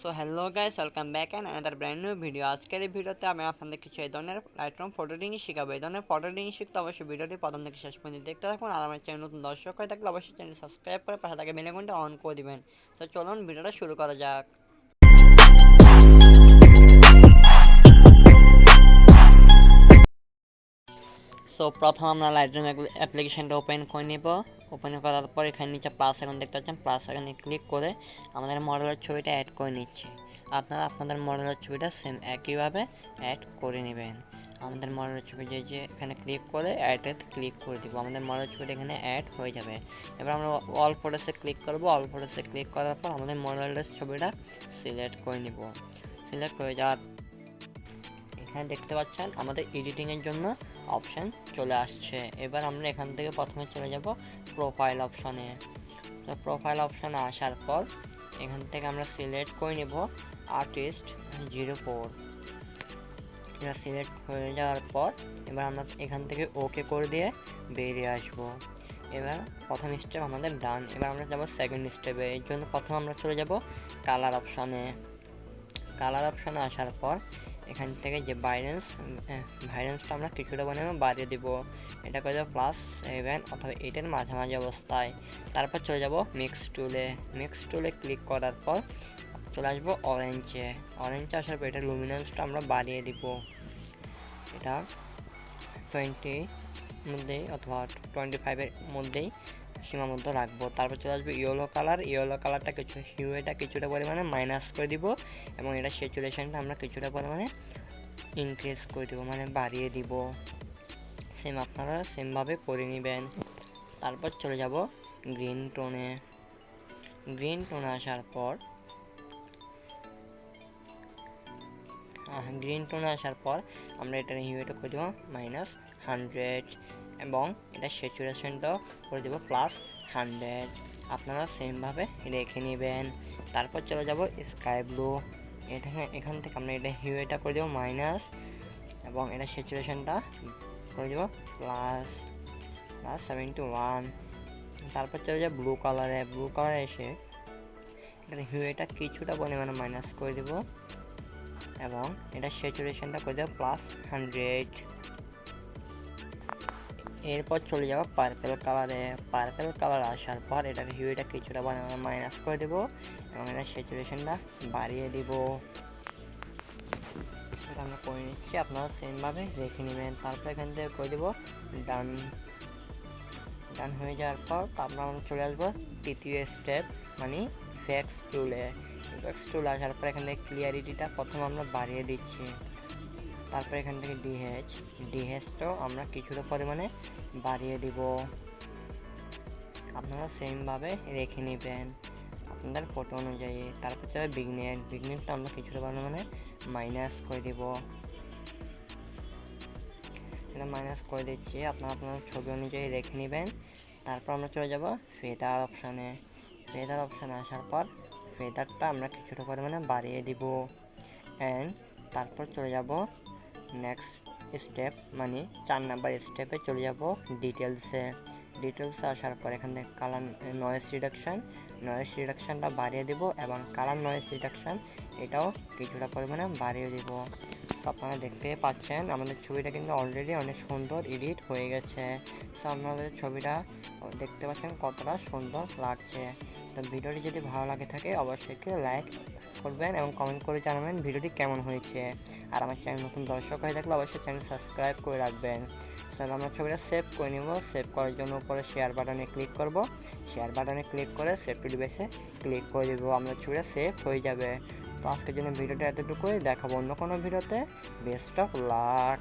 So hello guys, welcome back and another brand new video. আজকের এই ভিডিওতে আমি আপনাদের কিছু এই ধরনের লাইটরুম ফটো এডিটিং শেখাবো। এই ধরনের ফটো এডিটিং শিখতে অবশ্যই ভিডিওটি প্রথম থেকে শেষ পর্যন্ত দেখতে থাকুন। আর আমার চ্যানেল নতুন দর্শক হয়ে থাকলে অবশ্যই চ্যানেল সাবস্ক্রাইব করে পাশে থাকা বেল আইকনটা অন করে দিবেন। সো চলুন ভিডিওটা শুরু করা যাক। সো প্রথম আমরা লাইটরুম অ্যাপ্লিকেশনটা ওপেন করে নেব। ওপেন করার পর এখানে নিচে প্লাস আইকন দেখতে পাচ্ছেন, প্লাস আইকনে ক্লিক করে আমাদের মডেলের ছবিটা অ্যাড করে নিচ্ছি। আপনারা আপনাদের মডেলের ছবিটা সেম একইভাবে অ্যাড করে নেবেন। আমাদের মডেলের ছবি যে এখানে ক্লিক করে অ্যাডে ক্লিক করে দিব, আমাদের মডেলের ছবিটা এখানে অ্যাড হয়ে যাবে। এবার আমরা অল ফটোসে ক্লিক করব। অল ফটোসে ক্লিক করার পর আমাদের মডেলের ছবিটা সিলেক্ট করে নিব। সিলেক্ট হয়ে যাওয়ার এখানে দেখতে পাচ্ছেন আমাদের এডিটিংয়ের জন্য অপশান চলে আসছে। এবার আমরা এখান থেকে প্রথমে চলে যাব প্রোফাইল অপশানে। তো প্রোফাইল অপশানে আসার পর এখান থেকে আমরা সিলেক্ট করে নেব আর্টিস্ট 04। এটা সিলেক্ট হয়ে যাওয়ার পর এবার আমরা এখান থেকে ওকে করে দিয়ে বেরিয়ে আসবো। এবার প্রথম স্টেপ আমাদের ডান। এবার আমরা যাব সেকেন্ড স্টেপে। এর জন্য প্রথম আমরা চলে যাব কালার অপশানে। কালার অপশানে আসার পর এখান থেকে যে ভাইরেন্সটা আমরা কিছুটা বাড়িয়ে দিব। এটা করে দেবো +7 অথবা 8-এর মাঝামাঝি অবস্থায়। তারপর চলে যাব মিক্স টুলে ক্লিক করার পর চলে আসবো অরেঞ্জে আসার পর এটা লুমিনেন্সটা আমরা বাড়িয়ে দিব। এটা 20 মধ্যেই অথবা 25-এর মধ্যেই সীমাবদ্ধ রাখবো। তারপর চলে আসবে ইয়েলো কালারটা হিউটা কিছুটা পরিমাণে মাইনাস করে দিব এবং এটা স্যাচুরেশনটা আমরা কিছুটা পরিমাণে ইনক্রিজ করে দিব, মানে বাড়িয়ে দিব। সেম আপনারা সেমভাবে করে নেবেন। তারপর চলে যাব গ্রিন টোনে আসার পর আমরা এটার হিউটা করে দেবো -100 এবং এটা স্যাচুরেশনটাও করে দেবো +100। আপনারা সেমভাবে রেখে নেবেন। তারপর চলে যাব স্কাই ব্লু। এখান থেকে আমরা এটা হিউটা করে দেবো মাইনাস এবং এটা স্যাচুরেশনটা করে দেবো +71। তারপর চলে যাব ব্লু কালারে এসে এটার হিউটা কিছুটা পরিমাণে মাইনাস করে দেবো এবং এটা স্যাচুরেশনটা করে দেবো +100। এরপর চলে যাব পার্পল কালার আসার পর এটার হিউটা কিছুটা মাইনাস করে দেবো এবং এটা স্যাচুরেশনটা বাড়িয়ে দিব। সেটা আমরা করে নিচ্ছি, আপনারা সেমভাবে রেখে নেবেন। তারপর এখান থেকে করে দেবো ডান হয়ে যাওয়ার পর তারপর আমরা চলে আসবো তৃতীয় স্টেপ, মানে ইফেক্টস টুল আসার পর এখান থেকে ক্লিয়ারিটিটা প্রথম আমরা বাড়িয়ে দিচ্ছি। তারপর এখান থেকে ডিহেচটাও আমরা কিছুটা পরিমাণে বাড়িয়ে দিব। আপনারা সেমভাবে রেখে নেবেন আপনাদের ফটো অনুযায়ী। তারপর চলে বিগনেটটা আমরা কিছুটা পরিমাণে মাইনাস করে দিব। এটা মাইনাস করে দিচ্ছি, আপনারা আপনার ছবি অনুযায়ী রেখে নেবেন। তারপর আমরা চলে যাব ফেদার অপশানে আসার পর ফেদারটা আমরা কিছুটা পরিমাণে বাড়িয়ে দিব। অ্যান্ড তারপর চলে যাব নেক্সট স্টেপ, মানে 4 নাম্বার স্টেপে চলে যাব ডিটেলসে আসার পর এখান থেকে কালার নয়েজ রিডাকশানটা বাড়িয়ে দেব এবং কালার নয়েজ রিডাকশান এটাও কিছুটা পরিমাণে বাড়িয়ে দেব। সো আপনারা দেখতে পাচ্ছেন আমাদের ছবিটা কিন্তু অলরেডি অনেক সুন্দর এডিট হয়ে গেছে। সো আপনাদের ছবিটা দেখতে পাচ্ছেন কতটা সুন্দর লাগছে। তো ভিডিওটি যদি ভালো লাগে থাকে অবশ্যই একটু লাইক করবেন এবং কমেন্ট করে জানাবেন ভিডিওটি কেমন হয়েছে। আর আমার চ্যানেল নতুন দর্শক হয়ে থাকলে অবশ্যই চ্যানেল সাবস্ক্রাইব করে রাখবেন। সো আমরা ছবিটা সেভ করে নেব। সেভ করার জন্য উপরে শেয়ার বাটনে ক্লিক করব। শেয়ার বাটনে ক্লিক করে সেভ টু ডিভাইসে ক্লিক করে দেবো, আমাদের ছবিটা সেভ হয়ে যাবে। তো আজকের জন্য ভিডিওটা এতটুকুই, দেখাবো অন্য কোনো ভিডিওতে। Best of luck.